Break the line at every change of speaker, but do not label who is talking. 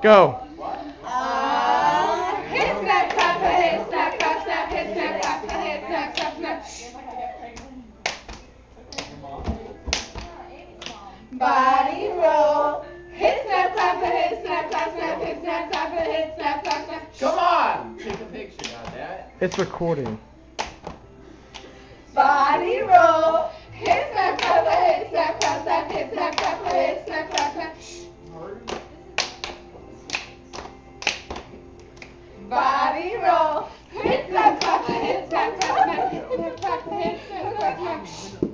Go.
Hit snap clap a hit snap clap snap hit snap clap a hit snap clap snap. Body roll. Hit snap clap a hit snap clap snap hit snap clap a hit snap clap snap.
Come on! Take a picture, goddamn.
It's recording.
Body roll. Hit snap clap a hit snap clap snap hit snap clap a hit snap clap snap. Body roll. Hit snap clap a hit snap clap snap hit snap clap a hit snap clap snap.